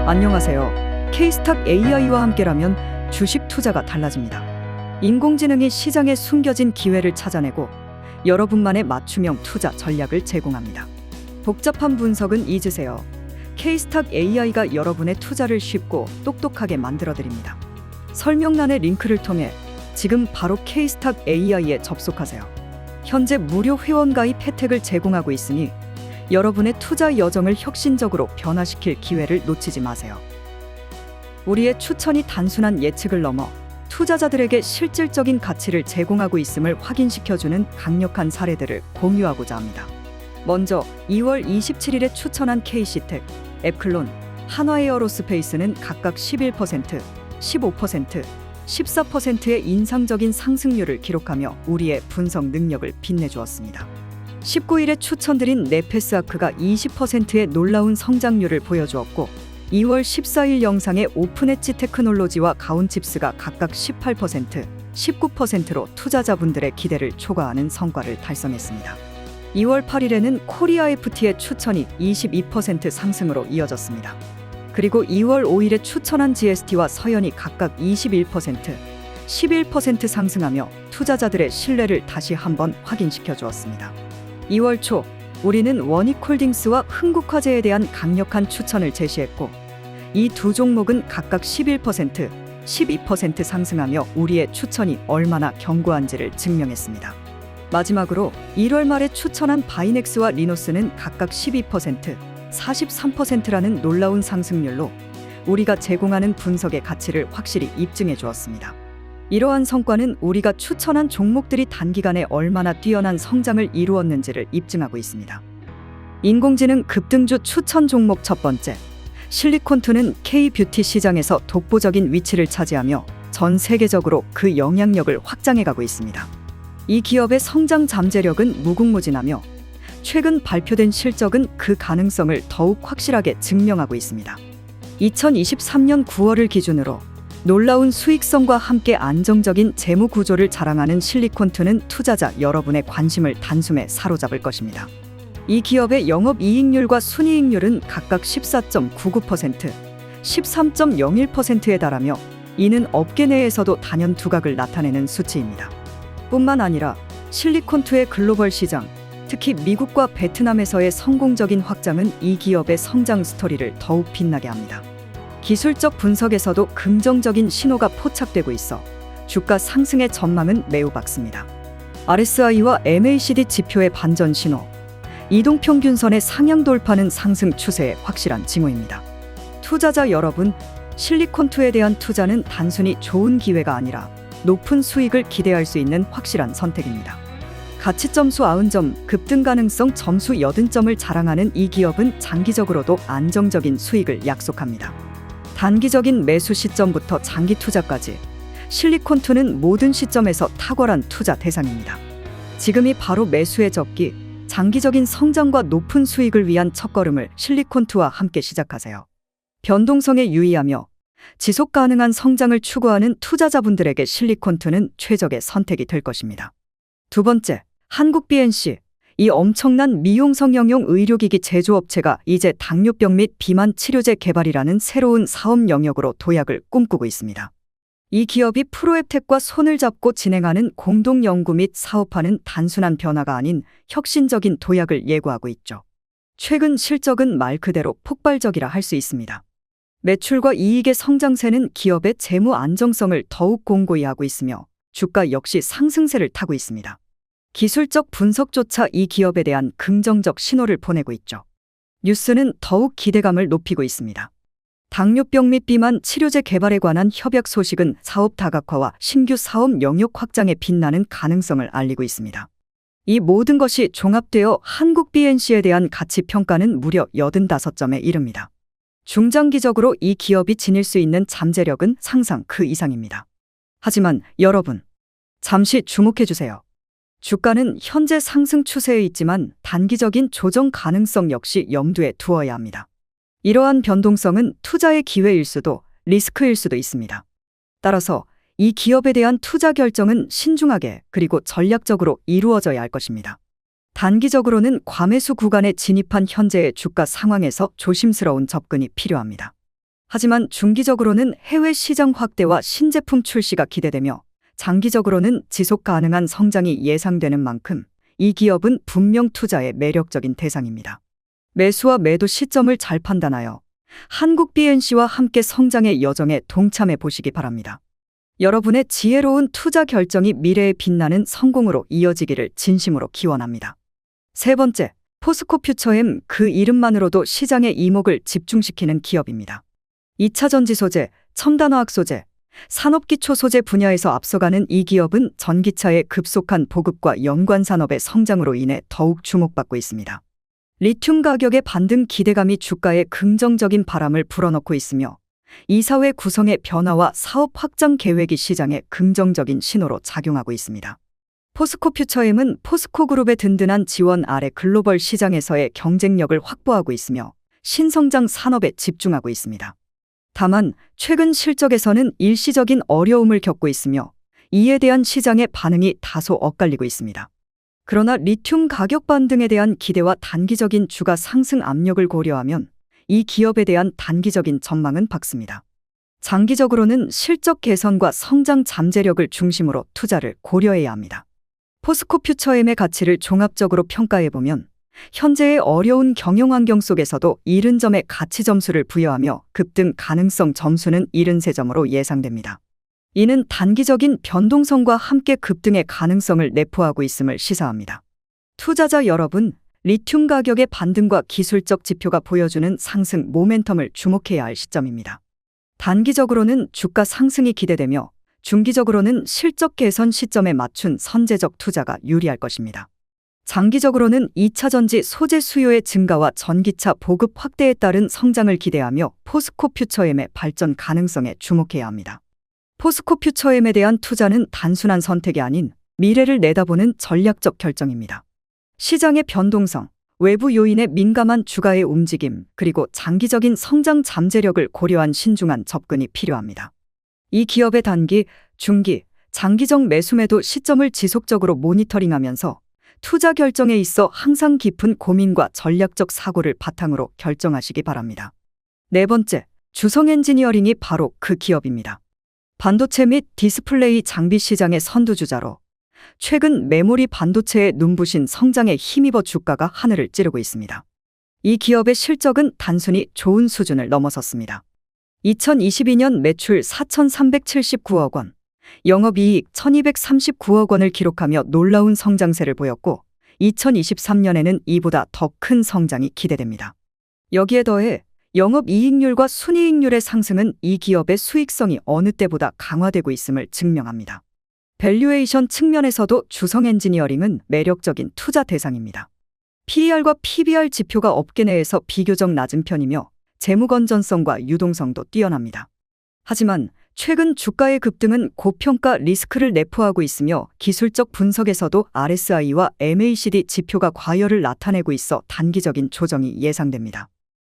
안녕하세요. K스탁 AI와 함께라면 주식 투자가 달라집니다. 인공지능이 시장에 숨겨진 기회를 찾아내고 여러분만의 맞춤형 투자 전략을 제공합니다. 복잡한 분석은 잊으세요. K스탁 AI가 여러분의 투자를 쉽고 똑똑하게 만들어드립니다. 설명란의 링크를 통해 지금 바로 K스탁 AI에 접속하세요. 현재 무료 회원 가입 혜택을 제공하고 있으니 여러분의 투자 여정을 혁신적으로 변화시킬 기회를 놓치지 마세요. 우리의 추천이 단순한 예측을 넘어 투자자들에게 실질적인 가치를 제공하고 있음을 확인시켜주는 강력한 사례들을 공유하고자 합니다. 먼저 2월 27일에 추천한 K시텍, 앱클론, 한화에어로스페이스는 각각 11%, 15%, 14%의 인상적인 상승률을 기록하며 우리의 분석 능력을 빛내주었습니다. 19일에 추천드린 네페스아크가 20%의 놀라운 성장률을 보여주었고 2월 14일 영상의 오픈엣지 테크놀로지와 가온칩스가 각각 18%, 19%로 투자자분들의 기대를 초과하는 성과를 달성했습니다. 2월 8일에는 코리아 FT의 추천이 22% 상승으로 이어졌습니다. 그리고 2월 5일에 추천한 GST와 서현이 각각 21%, 11% 상승하며 투자자들의 신뢰를 다시 한번 확인시켜 주었습니다. 2월 초 우리는 원익홀딩스와 흥국화재에 대한 강력한 추천을 제시했고 이 두 종목은 각각 11%, 12% 상승하며 우리의 추천이 얼마나 견고한지를 증명했습니다. 마지막으로 1월 말에 추천한 바이넥스와 리노스는 각각 12%, 43%라는 놀라운 상승률로 우리가 제공하는 분석의 가치를 확실히 입증해 주었습니다. 이러한 성과는 우리가 추천한 종목들이 단기간에 얼마나 뛰어난 성장을 이루었는지를 입증하고 있습니다. 인공지능 급등주 추천 종목 첫 번째, 실리콘투는 K-뷰티 시장에서 독보적인 위치를 차지하며 전 세계적으로 그 영향력을 확장해가고 있습니다. 이 기업의 성장 잠재력은 무궁무진하며 최근 발표된 실적은 그 가능성을 더욱 확실하게 증명하고 있습니다. 2023년 9월을 기준으로 놀라운 수익성과 함께 안정적인 재무 구조를 자랑하는 실리콘투는 투자자 여러분의 관심을 단숨에 사로잡을 것입니다. 이 기업의 영업이익률과 순이익률은 각각 14.99%, 13.01%에 달하며 이는 업계 내에서도 단연 두각을 나타내는 수치입니다. 뿐만 아니라 실리콘투의 글로벌 시장, 특히 미국과 베트남에서의 성공적인 확장은 이 기업의 성장 스토리를 더욱 빛나게 합니다. 기술적 분석에서도 긍정적인 신호가 포착되고 있어 주가 상승의 전망은 매우 밝습니다. RSI와 MACD 지표의 반전 신호, 이동평균선의 상향 돌파는 상승 추세의 확실한 징후입니다. 투자자 여러분, 실리콘투에 대한 투자는 단순히 좋은 기회가 아니라 높은 수익을 기대할 수 있는 확실한 선택입니다. 가치점수 90점, 급등 가능성 점수 80점을 자랑하는 이 기업은 장기적으로도 안정적인 수익을 약속합니다. 단기적인 매수 시점부터 장기 투자까지 실리콘투는 모든 시점에서 탁월한 투자 대상입니다. 지금이 바로 매수의 적기, 장기적인 성장과 높은 수익을 위한 첫걸음을 실리콘투와 함께 시작하세요. 변동성에 유의하며 지속 가능한 성장을 추구하는 투자자분들에게 실리콘투는 최적의 선택이 될 것입니다. 두 번째, 한국 BNC. 이 엄청난 미용 성형용 의료기기 제조업체가 이제 당뇨병 및 비만 치료제 개발이라는 새로운 사업 영역으로 도약을 꿈꾸고 있습니다. 이 기업이 프로앱텍과 손을 잡고 진행하는 공동 연구 및 사업화는 단순한 변화가 아닌 혁신적인 도약을 예고하고 있죠. 최근 실적은 말 그대로 폭발적이라 할 수 있습니다. 매출과 이익의 성장세는 기업의 재무 안정성을 더욱 공고히 하고 있으며 주가 역시 상승세를 타고 있습니다. 기술적 분석조차 이 기업에 대한 긍정적 신호를 보내고 있죠. 뉴스는 더욱 기대감을 높이고 있습니다. 당뇨병 및 비만 치료제 개발에 관한 협약 소식은 사업 다각화와 신규 사업 영역 확장에 빛나는 가능성을 알리고 있습니다. 이 모든 것이 종합되어 한국 BNC에 대한 가치 평가는 무려 85점에 이릅니다. 중장기적으로 이 기업이 지닐 수 있는 잠재력은 상상 그 이상입니다. 하지만 여러분, 잠시 주목해주세요. 주가는 현재 상승 추세에 있지만 단기적인 조정 가능성 역시 염두에 두어야 합니다. 이러한 변동성은 투자의 기회일 수도 리스크일 수도 있습니다. 따라서 이 기업에 대한 투자 결정은 신중하게 그리고 전략적으로 이루어져야 할 것입니다. 단기적으로는 과매수 구간에 진입한 현재의 주가 상황에서 조심스러운 접근이 필요합니다. 하지만 중기적으로는 해외 시장 확대와 신제품 출시가 기대되며 장기적으로는 지속 가능한 성장이 예상되는 만큼 이 기업은 분명 투자의 매력적인 대상입니다. 매수와 매도 시점을 잘 판단하여 한국 BNC와 함께 성장의 여정에 동참해 보시기 바랍니다. 여러분의 지혜로운 투자 결정이 미래에 빛나는 성공으로 이어지기를 진심으로 기원합니다. 세 번째, 포스코퓨처엠, 그 이름만으로도 시장의 이목을 집중시키는 기업입니다. 2차 전지 소재, 첨단화학 소재, 산업기초 소재 분야에서 앞서가는 이 기업은 전기차의 급속한 보급과 연관 산업의 성장으로 인해 더욱 주목받고 있습니다. 리튬 가격의 반등 기대감이 주가에 긍정적인 바람을 불어넣고 있으며 이사회 구성의 변화와 사업 확장 계획이 시장에 긍정적인 신호로 작용하고 있습니다. 포스코퓨처엠은 포스코그룹의 든든한 지원 아래 글로벌 시장에서의 경쟁력을 확보하고 있으며 신성장 산업에 집중하고 있습니다. 다만 최근 실적에서는 일시적인 어려움을 겪고 있으며 이에 대한 시장의 반응이 다소 엇갈리고 있습니다. 그러나 리튬 가격 반등에 대한 기대와 단기적인 주가 상승 압력을 고려하면 이 기업에 대한 단기적인 전망은 밝습니다. 장기적으로는 실적 개선과 성장 잠재력을 중심으로 투자를 고려해야 합니다. 포스코퓨처엠의 가치를 종합적으로 평가해보면 현재의 어려운 경영 환경 속에서도 70점의 가치 점수를 부여하며 급등 가능성 점수는 73점으로 예상됩니다. 이는 단기적인 변동성과 함께 급등의 가능성을 내포하고 있음을 시사합니다. 투자자 여러분, 리튬 가격의 반등과 기술적 지표가 보여주는 상승 모멘텀을 주목해야 할 시점입니다. 단기적으로는 주가 상승이 기대되며 중기적으로는 실적 개선 시점에 맞춘 선제적 투자가 유리할 것입니다. 장기적으로는 2차 전지 소재 수요의 증가와 전기차 보급 확대에 따른 성장을 기대하며 포스코퓨처엠의 발전 가능성에 주목해야 합니다. 포스코퓨처엠에 대한 투자는 단순한 선택이 아닌 미래를 내다보는 전략적 결정입니다. 시장의 변동성, 외부 요인에 민감한 주가의 움직임, 그리고 장기적인 성장 잠재력을 고려한 신중한 접근이 필요합니다. 이 기업의 단기, 중기, 장기적 매수매도 시점을 지속적으로 모니터링하면서 투자 결정에 있어 항상 깊은 고민과 전략적 사고를 바탕으로 결정하시기 바랍니다. 네 번째, 주성 엔지니어링이 바로 그 기업입니다. 반도체 및 디스플레이 장비 시장의 선두주자로 최근 메모리 반도체의 눈부신 성장에 힘입어 주가가 하늘을 찌르고 있습니다. 이 기업의 실적은 단순히 좋은 수준을 넘어섰습니다. 2022년 매출 4,379억 원, 영업이익 1,239억 원을 기록하며 놀라운 성장세를 보였고 2023년에는 이보다 더 큰 성장이 기대됩니다. 여기에 더해 영업이익률과 순이익률의 상승은 이 기업의 수익성이 어느 때보다 강화되고 있음을 증명합니다. 밸류에이션 측면에서도 주성 엔지니어링은 매력적인 투자 대상입니다. PER과 PBR 지표가 업계 내에서 비교적 낮은 편이며 재무 건전성과 유동성도 뛰어납니다. 하지만 최근 주가의 급등은 고평가 리스크를 내포하고 있으며 기술적 분석에서도 RSI와 MACD 지표가 과열을 나타내고 있어 단기적인 조정이 예상됩니다.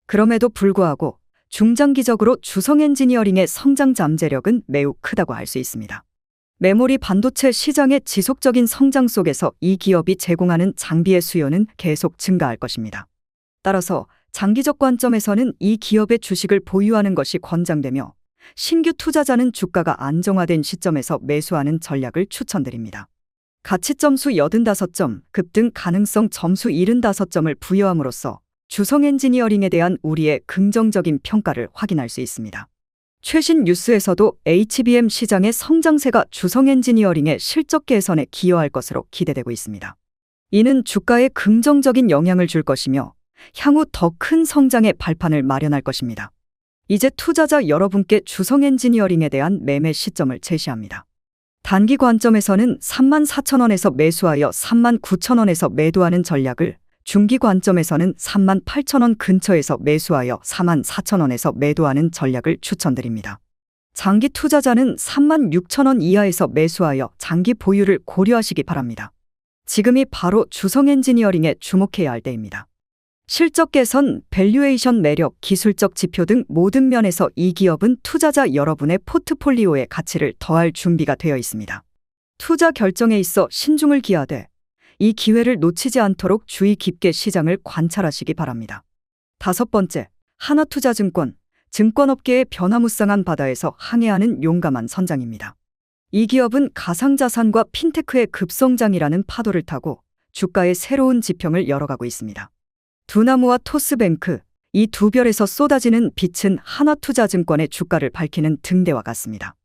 그럼에도 불구하고 중장기적으로 주성 엔지니어링의 성장 잠재력은 매우 크다고 할 수 있습니다. 메모리 반도체 시장의 지속적인 성장 속에서 이 기업이 제공하는 장비의 수요는 계속 증가할 것입니다. 따라서 장기적 관점에서는 이 기업의 주식을 보유하는 것이 권장되며 신규 투자자는 주가가 안정화된 시점에서 매수하는 전략을 추천드립니다. 가치점수 85점, 급등 가능성 점수 75점을 부여함으로써 주성 엔지니어링에 대한 우리의 긍정적인 평가를 확인할 수 있습니다. 최신 뉴스에서도 HBM 시장의 성장세가 주성 엔지니어링의 실적 개선에 기여할 것으로 기대되고 있습니다. 이는 주가에 긍정적인 영향을 줄 것이며 향후 더 큰 성장의 발판을 마련할 것입니다. 이제 투자자 여러분께 주성 엔지니어링에 대한 매매 시점을 제시합니다. 단기 관점에서는 34,000원에서 매수하여 39,000원에서 매도하는 전략을, 중기 관점에서는 38,000원 근처에서 매수하여 44,000원에서 매도하는 전략을 추천드립니다. 장기 투자자는 36,000원 이하에서 매수하여 장기 보유를 고려하시기 바랍니다. 지금이 바로 주성 엔지니어링에 주목해야 할 때입니다. 실적 개선, 밸류에이션 매력, 기술적 지표 등 모든 면에서 이 기업은 투자자 여러분의 포트폴리오에 가치를 더할 준비가 되어 있습니다. 투자 결정에 있어 신중을 기하되 이 기회를 놓치지 않도록 주의 깊게 시장을 관찰하시기 바랍니다. 다섯 번째, 하나투자증권, 증권업계의 변화무쌍한 바다에서 항해하는 용감한 선장입니다. 이 기업은 가상자산과 핀테크의 급성장이라는 파도를 타고 주가의 새로운 지평을 열어가고 있습니다. 두나무와 토스뱅크, 이 두 별에서 쏟아지는 빛은 하나투자증권의 주가를 밝히는 등대와 같습니다.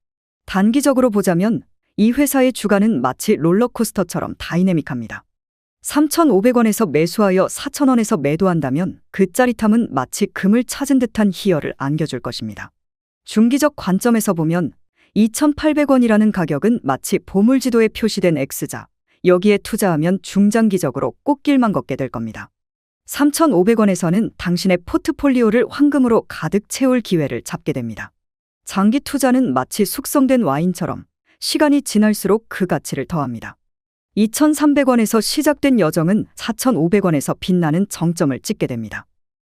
단기적으로 보자면 이 회사의 주가는 마치 롤러코스터처럼 다이내믹합니다. 3,500원에서 매수하여 4,000원에서 매도한다면 그 짜릿함은 마치 금을 찾은 듯한 희열을 안겨줄 것입니다. 중기적 관점에서 보면 2,800원이라는 가격은 마치 보물지도에 표시된 X자, 여기에 투자하면 중장기적으로 꽃길만 걷게 될 겁니다. 3,500원에서는 당신의 포트폴리오를 황금으로 가득 채울 기회를 잡게 됩니다. 장기 투자는 마치 숙성된 와인처럼 시간이 지날수록 그 가치를 더합니다. 2,300원에서 시작된 여정은 4,500원에서 빛나는 정점을 찍게 됩니다.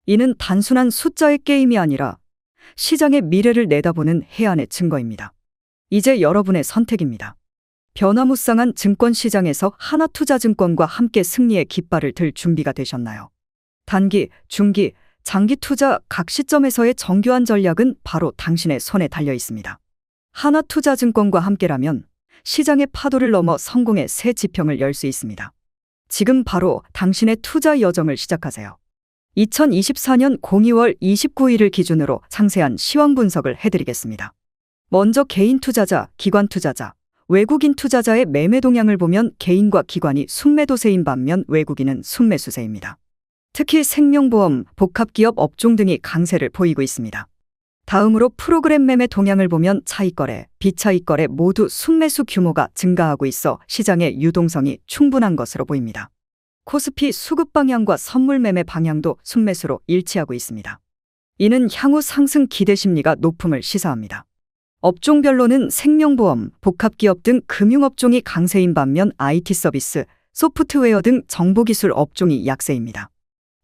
이는 단순한 숫자의 게임이 아니라 시장의 미래를 내다보는 해안의 증거입니다. 이제 여러분의 선택입니다. 변화무쌍한 증권시장에서 하나투자증권과 함께 승리의 깃발을 들 준비가 되셨나요? 단기, 중기, 장기 투자 각 시점에서의 정교한 전략은 바로 당신의 손에 달려 있습니다. 하나투자증권과 함께라면 시장의 파도를 넘어 성공의 새 지평을 열 수 있습니다. 지금 바로 당신의 투자 여정을 시작하세요. 2024년 02월 29일을 기준으로 상세한 시황 분석을 해드리겠습니다. 먼저 개인 투자자, 기관 투자자, 외국인 투자자의 매매 동향을 보면 개인과 기관이 순매도세인 반면 외국인은 순매수세입니다. 특히 생명보험, 복합기업 업종 등이 강세를 보이고 있습니다. 다음으로 프로그램 매매 동향을 보면 차익거래, 비차익거래 모두 순매수 규모가 증가하고 있어 시장의 유동성이 충분한 것으로 보입니다. 코스피 수급 방향과 선물 매매 방향도 순매수로 일치하고 있습니다. 이는 향후 상승 기대 심리가 높음을 시사합니다. 업종별로는 생명보험, 복합기업 등 금융업종이 강세인 반면 IT 서비스, 소프트웨어 등 정보기술 업종이 약세입니다.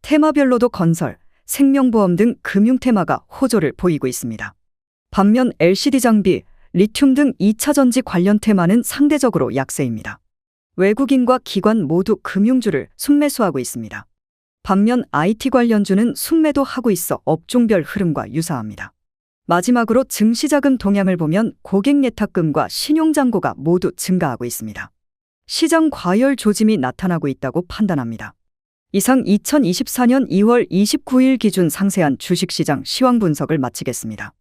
테마별로도 건설, 생명보험 등 금융 테마가 호조를 보이고 있습니다. 반면 LCD 장비, 리튬 등 2차 전지 관련 테마는 상대적으로 약세입니다. 외국인과 기관 모두 금융주를 순매수하고 있습니다. 반면 IT 관련주는 순매도하고 있어 업종별 흐름과 유사합니다. 마지막으로 증시자금 동향을 보면 고객예탁금과 신용잔고가 모두 증가하고 있습니다. 시장 과열 조짐이 나타나고 있다고 판단합니다. 이상 2024년 2월 29일 기준 상세한 주식시장 시황 분석을 마치겠습니다.